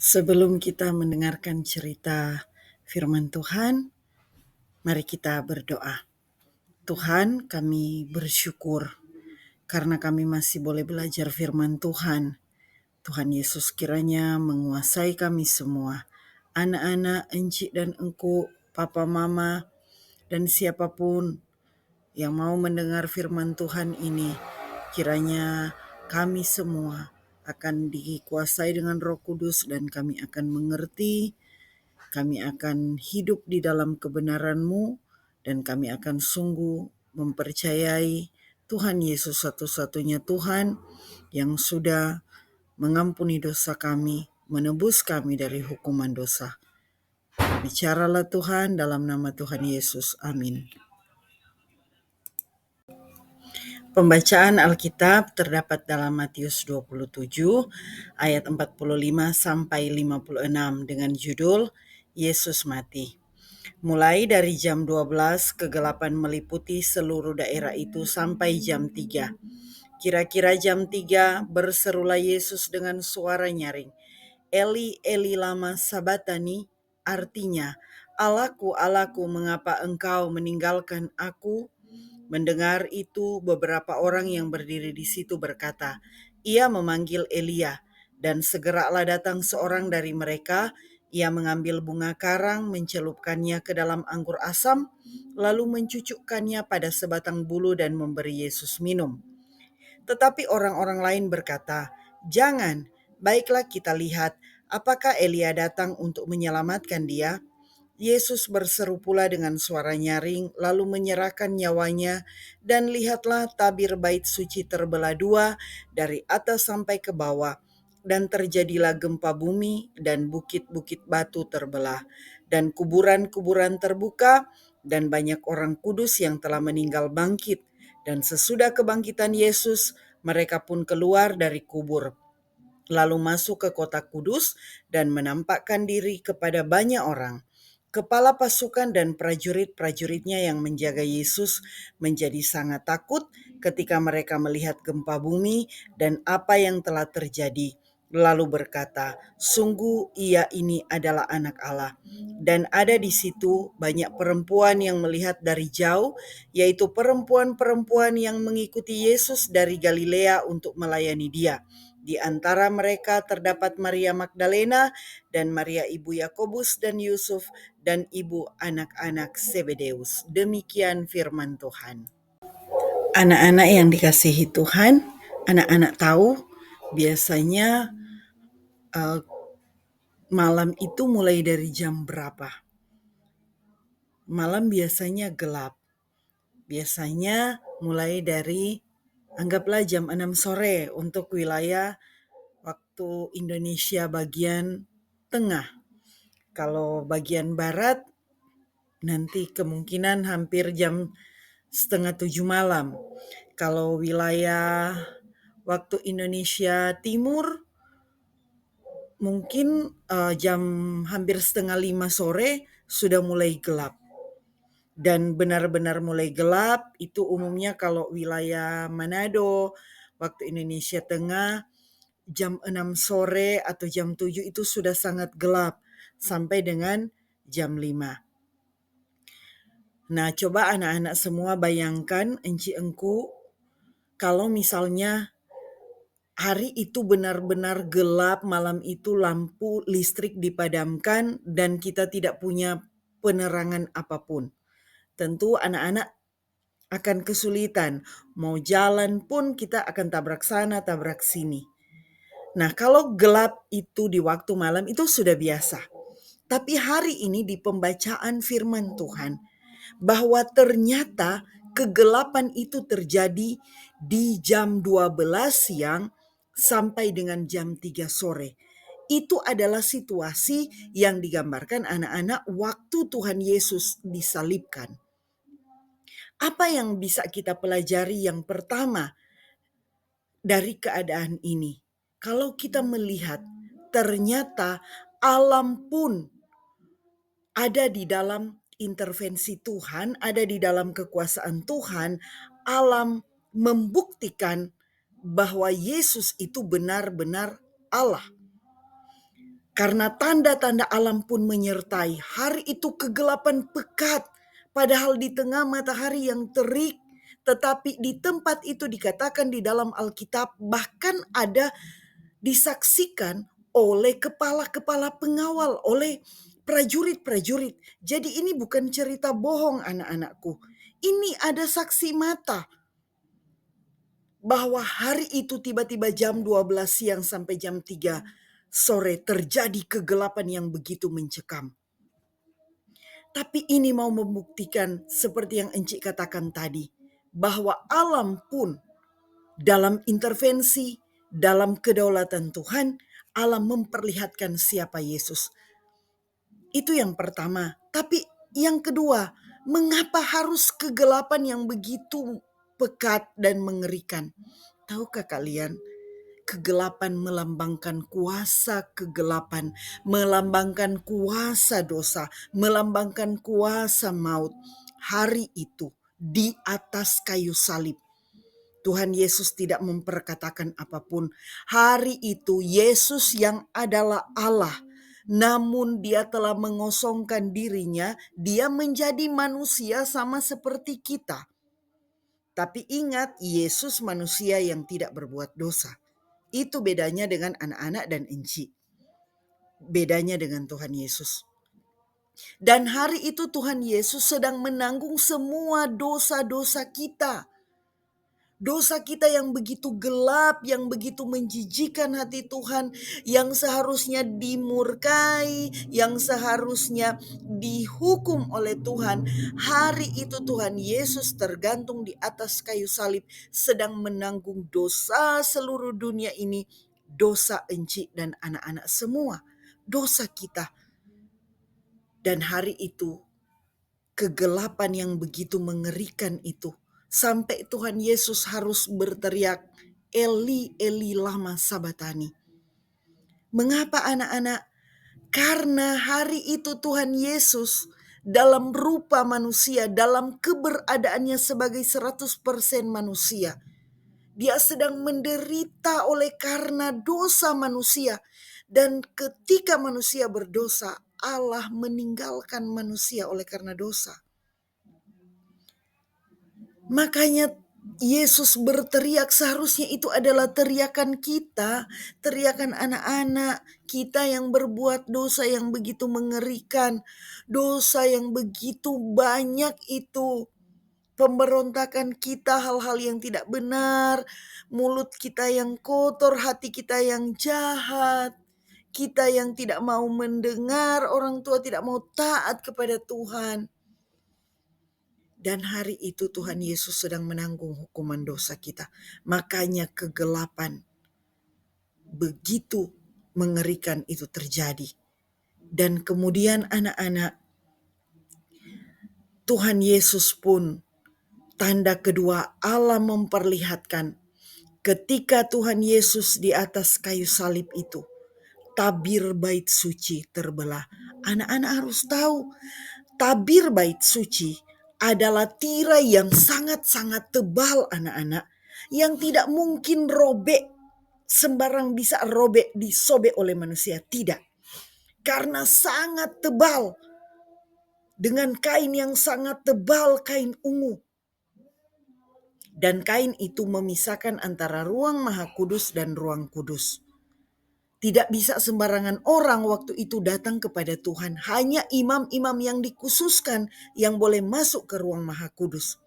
Sebelum kita mendengarkan cerita firman Tuhan, mari kita berdoa. Tuhan, kami bersyukur karena kami masih boleh belajar firman Tuhan. Tuhan Yesus kiranya menguasai kami semua, anak-anak, encik dan engku, papa mama, dan siapapun yang mau mendengar firman Tuhan ini. Kiranya kami semua akan dikuasai dengan Roh Kudus dan kami akan mengerti. Kami akan hidup di dalam kebenaran-Mu dan kami akan sungguh mempercayai Tuhan Yesus satu-satunya Tuhan yang sudah mengampuni dosa kami, menebus kami dari hukuman dosa. Bicaralah Tuhan dalam nama Tuhan Yesus. Amin. Pembacaan Alkitab terdapat dalam Matius 27 ayat 45 sampai 56 dengan judul Yesus mati. Mulai dari jam 12, kegelapan meliputi seluruh daerah itu sampai jam 3. Kira-kira jam 3, berserulah Yesus dengan suara nyaring, Eli, Eli lama sabatani, artinya, Allahku, Allahku, mengapa engkau meninggalkan aku? Mendengar itu, beberapa orang yang berdiri di situ berkata, ia memanggil Elia, dan segeralah datang seorang dari mereka. Ia mengambil bunga karang, mencelupkannya ke dalam anggur asam, lalu mencucukkannya pada sebatang bulu dan memberi Yesus minum. Tetapi orang-orang lain berkata, jangan, baiklah kita lihat apakah Elia datang untuk menyelamatkan dia. Yesus berseru pula dengan suara nyaring, lalu menyerahkan nyawanya, dan lihatlah tabir bait suci terbelah dua dari atas sampai ke bawah, dan terjadilah gempa bumi, dan bukit-bukit batu terbelah, dan kuburan-kuburan terbuka, dan banyak orang kudus yang telah meninggal bangkit. Dan sesudah kebangkitan Yesus, mereka pun keluar dari kubur, lalu masuk ke kota kudus dan menampakkan diri kepada banyak orang. Kepala pasukan dan prajurit-prajuritnya yang menjaga Yesus menjadi sangat takut ketika mereka melihat gempa bumi dan apa yang telah terjadi. Lalu berkata, sungguh ia ini adalah anak Allah. Dan ada di situ banyak perempuan yang melihat dari jauh, yaitu perempuan-perempuan yang mengikuti Yesus dari Galilea untuk melayani dia. Di antara mereka terdapat Maria Magdalena dan Maria ibu Yakobus dan Yusuf dan ibu anak-anak Zebedeus. Demikian firman Tuhan. Anak-anak yang dikasihi Tuhan, anak-anak tahu biasanya malam itu mulai dari jam berapa? Malam biasanya gelap. Biasanya mulai dari anggaplah jam 6 sore untuk wilayah waktu Indonesia bagian tengah. Kalau bagian barat nanti kemungkinan hampir jam 6:30 malam. Kalau wilayah waktu Indonesia Timur mungkin jam hampir 4:30 sore sudah mulai gelap. Dan benar-benar mulai gelap itu umumnya kalau wilayah Manado, waktu Indonesia Tengah, jam 6 sore atau jam 7 itu sudah sangat gelap sampai dengan jam 5. Nah, coba anak-anak semua bayangkan enci engku kalau misalnya hari itu benar-benar gelap, malam itu lampu listrik dipadamkan dan kita tidak punya penerangan apapun. Tentu anak-anak akan kesulitan. Mau jalan pun kita akan tabrak sana, tabrak sini. Nah, kalau gelap itu di waktu malam itu sudah biasa. Tapi hari ini di pembacaan firman Tuhan, bahwa ternyata kegelapan itu terjadi di jam 12 siang sampai dengan jam 3 sore. Itu adalah situasi yang digambarkan anak-anak waktu Tuhan Yesus disalibkan. Apa yang bisa kita pelajari yang pertama dari keadaan ini? Kalau kita melihat ternyata alam pun ada di dalam intervensi Tuhan, ada di dalam kekuasaan Tuhan. Alam membuktikan bahwa Yesus itu benar-benar Allah. Karena tanda-tanda alam pun menyertai. Hari itu kegelapan pekat, padahal di tengah matahari yang terik. Tetapi di tempat itu dikatakan di dalam Alkitab, bahkan ada disaksikan oleh kepala-kepala pengawal, oleh prajurit-prajurit. Jadi ini bukan cerita bohong anak-anakku. Ini ada saksi mata bahwa hari itu tiba-tiba jam 12 siang sampai jam 3 sore terjadi kegelapan yang begitu mencekam. Tapi ini mau membuktikan seperti yang Encik katakan tadi, bahwa alam pun dalam intervensi, dalam kedaulatan Tuhan, alam memperlihatkan siapa Yesus. Itu yang pertama. Tapi yang kedua, mengapa harus kegelapan yang begitu pekat dan mengerikan? Tahukah kalian, kegelapan melambangkan kuasa kegelapan, melambangkan kuasa dosa, melambangkan kuasa maut. Hari itu di atas kayu salib, Tuhan Yesus tidak memperkatakan apapun. Hari itu Yesus yang adalah Allah, namun dia telah mengosongkan dirinya, dia menjadi manusia sama seperti kita. Tapi ingat, Yesus manusia yang tidak berbuat dosa. Itu bedanya dengan anak-anak dan Enci. Bedanya dengan Tuhan Yesus. Dan hari itu Tuhan Yesus sedang menanggung semua dosa-dosa kita. Dosa kita yang begitu gelap, yang begitu menjijikan hati Tuhan, yang seharusnya dimurkai, yang seharusnya dihukum oleh Tuhan. Hari itu Tuhan Yesus tergantung di atas kayu salib, sedang menanggung dosa seluruh dunia ini, dosa Enci dan anak-anak semua, dosa kita. Dan hari itu, kegelapan yang begitu mengerikan itu, sampai Tuhan Yesus harus berteriak, Eli, Eli lama sabatani. Mengapa anak-anak? Karena hari itu Tuhan Yesus dalam rupa manusia, dalam keberadaannya sebagai 100% manusia, dia sedang menderita oleh karena dosa manusia. Dan ketika manusia berdosa, Allah meninggalkan manusia oleh karena dosa. Makanya Yesus berteriak, seharusnya itu adalah teriakan kita, teriakan anak-anak kita yang berbuat dosa yang begitu mengerikan, dosa yang begitu banyak itu, pemberontakan kita, hal-hal yang tidak benar, mulut kita yang kotor, hati kita yang jahat, kita yang tidak mau mendengar orang tua, tidak mau taat kepada Tuhan. Dan hari itu Tuhan Yesus sedang menanggung hukuman dosa kita. Makanya kegelapan begitu mengerikan itu terjadi. Dan kemudian anak-anak, Tuhan Yesus pun, tanda kedua Allah memperlihatkan ketika Tuhan Yesus di atas kayu salib itu, tabir bait suci terbelah. Anak-anak harus tahu, tabir bait suci adalah tirai yang sangat-sangat tebal anak-anak, yang tidak mungkin robek, sembarang bisa robek, disobek oleh manusia. Tidak. Karena sangat tebal. Dengan kain yang sangat tebal, kain ungu. Dan kain itu memisahkan antara ruang maha kudus dan ruang kudus. Tidak bisa sembarangan orang waktu itu datang kepada Tuhan. Hanya imam-imam yang dikhususkan yang boleh masuk ke ruang maha kudus.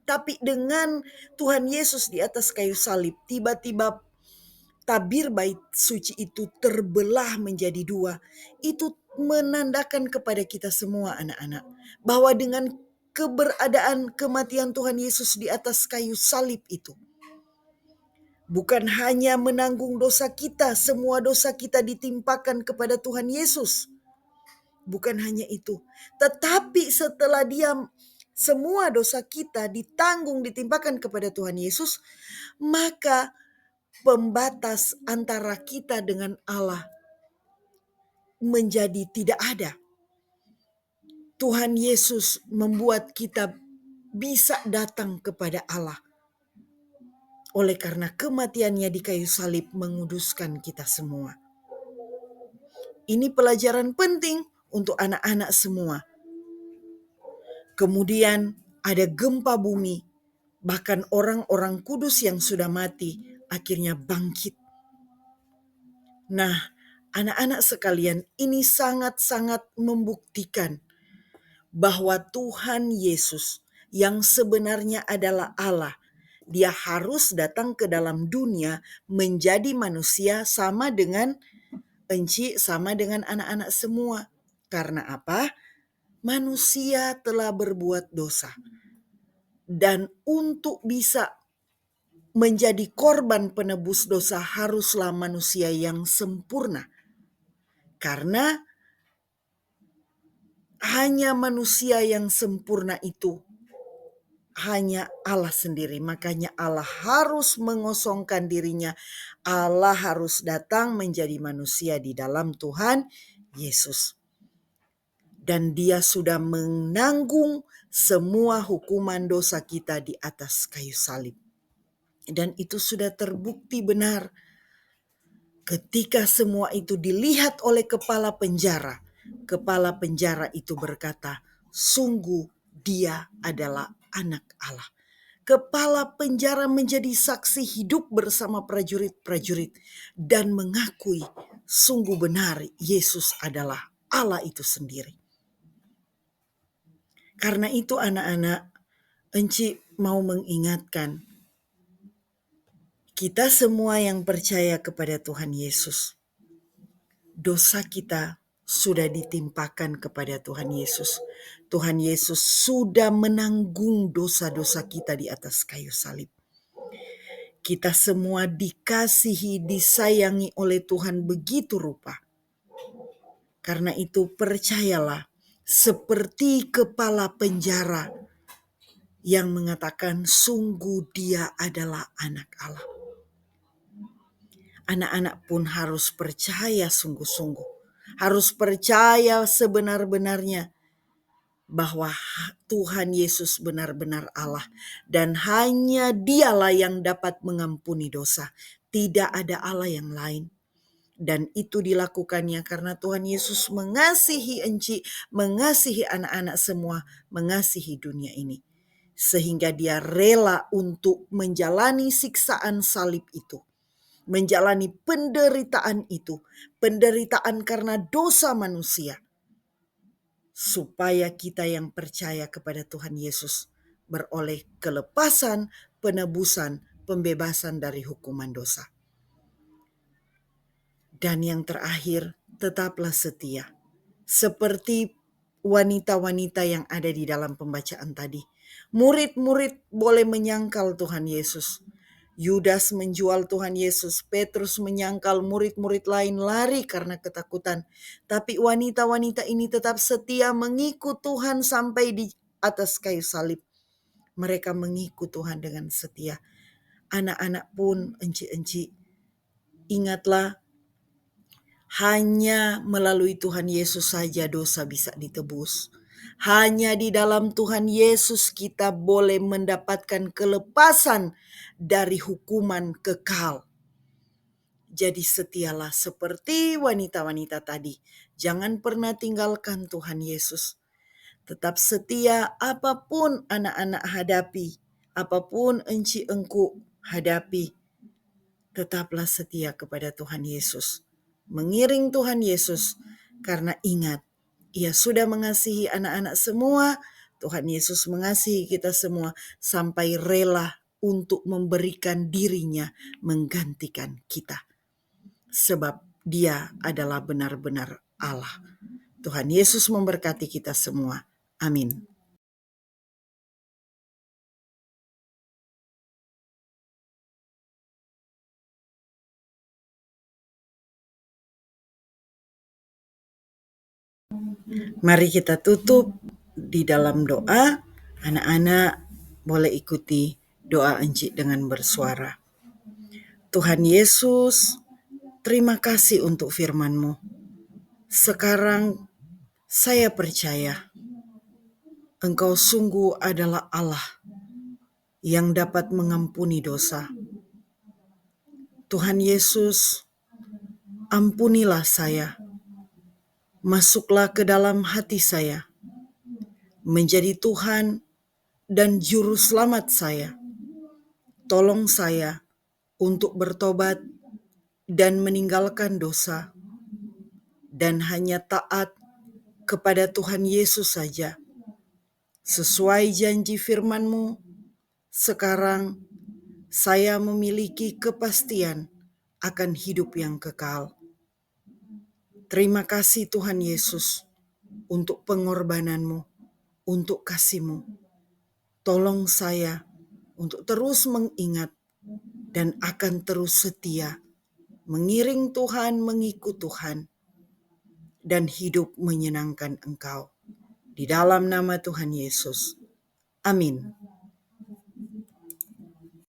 Tapi dengan Tuhan Yesus di atas kayu salib, tiba-tiba tabir bait suci itu terbelah menjadi dua. Itu menandakan kepada kita semua anak-anak, bahwa dengan keberadaan kematian Tuhan Yesus di atas kayu salib itu, bukan hanya menanggung dosa kita, semua dosa kita ditimpakan kepada Tuhan Yesus. Bukan hanya itu, tetapi setelah dia semua dosa kita ditanggung, ditimpakan kepada Tuhan Yesus, maka pembatas antara kita dengan Allah menjadi tidak ada. Tuhan Yesus membuat kita bisa datang kepada Allah. Oleh karena kematiannya di kayu salib menguduskan kita semua. Ini pelajaran penting untuk anak-anak semua. Kemudian ada gempa bumi, bahkan orang-orang kudus yang sudah mati akhirnya bangkit. Nah, anak-anak sekalian, ini sangat-sangat membuktikan bahwa Tuhan Yesus yang sebenarnya adalah Allah, dia harus datang ke dalam dunia menjadi manusia sama dengan Enci, sama dengan anak-anak semua. Karena apa? Manusia telah berbuat dosa. Dan untuk bisa menjadi korban penebus dosa haruslah manusia yang sempurna. Karena hanya manusia yang sempurna itu hanya Allah sendiri. Makanya Allah harus mengosongkan dirinya. Allah harus datang menjadi manusia di dalam Tuhan Yesus. Dan dia sudah menanggung semua hukuman dosa kita di atas kayu salib. Dan itu sudah terbukti benar. Ketika semua itu dilihat oleh kepala penjara itu berkata, sungguh dia adalah anak Allah. Kepala penjara menjadi saksi hidup bersama prajurit-prajurit dan mengakui sungguh benar Yesus adalah Allah itu sendiri. Karena itu anak-anak, Enci mau mengingatkan kita semua yang percaya kepada Tuhan Yesus. Dosa kita sudah ditimpakan kepada Tuhan Yesus. Tuhan Yesus sudah menanggung dosa-dosa kita di atas kayu salib. Kita semua dikasihi, disayangi oleh Tuhan begitu rupa. Karena itu percayalah, seperti kepala penjara yang mengatakan sungguh dia adalah anak Allah. Anak-anak pun harus percaya sungguh-sungguh. Harus percaya sebenar-benarnya bahwa Tuhan Yesus benar-benar Allah. Dan hanya dialah yang dapat mengampuni dosa. Tidak ada Allah yang lain. Dan itu dilakukannya karena Tuhan Yesus mengasihi Enci, mengasihi anak-anak semua, mengasihi dunia ini. Sehingga dia rela untuk menjalani siksaan salib itu. Menjalani penderitaan itu, penderitaan karena dosa manusia, supaya kita yang percaya kepada Tuhan Yesus beroleh kelepasan, penebusan, pembebasan dari hukuman dosa. Dan yang terakhir, tetaplah setia, seperti wanita-wanita yang ada di dalam pembacaan tadi. Murid-murid boleh menyangkal Tuhan Yesus. Yudas menjual Tuhan Yesus, Petrus menyangkal, murid-murid lain lari karena ketakutan. Tapi wanita-wanita ini tetap setia mengikut Tuhan sampai di atas kayu salib. Mereka mengikut Tuhan dengan setia. Anak-anak pun, enci-enci, ingatlah, hanya melalui Tuhan Yesus saja dosa bisa ditebus. Hanya di dalam Tuhan Yesus kita boleh mendapatkan kelepasan dari hukuman kekal. Jadi setialah seperti wanita-wanita tadi. Jangan pernah tinggalkan Tuhan Yesus. Tetap setia apapun anak-anak hadapi. Apapun enci engku hadapi. Tetaplah setia kepada Tuhan Yesus. Mengiring Tuhan Yesus. Karena ingat, Ia sudah mengasihi anak-anak semua. Tuhan Yesus mengasihi kita semua sampai rela untuk memberikan dirinya menggantikan kita. Sebab Dia adalah benar-benar Allah. Tuhan Yesus memberkati kita semua. Amin. Mari kita tutup di dalam doa. Anak-anak boleh ikuti doa Enci dengan bersuara. Tuhan Yesus, terima kasih untuk firman-Mu. Sekarang saya percaya Engkau sungguh adalah Allah yang dapat mengampuni dosa. Tuhan Yesus, ampunilah saya Masuklah ke dalam hati saya, menjadi Tuhan dan Juru Selamat saya. Tolong saya untuk bertobat dan meninggalkan dosa, dan hanya taat kepada Tuhan Yesus saja. Sesuai janji firman-Mu, sekarang saya memiliki kepastian akan hidup yang kekal. Terima kasih Tuhan Yesus untuk pengorbanan-Mu, untuk kasih-Mu. Tolong saya untuk terus mengingat dan akan terus setia, mengiring Tuhan, mengikut Tuhan, dan hidup menyenangkan Engkau. Di dalam nama Tuhan Yesus. Amin.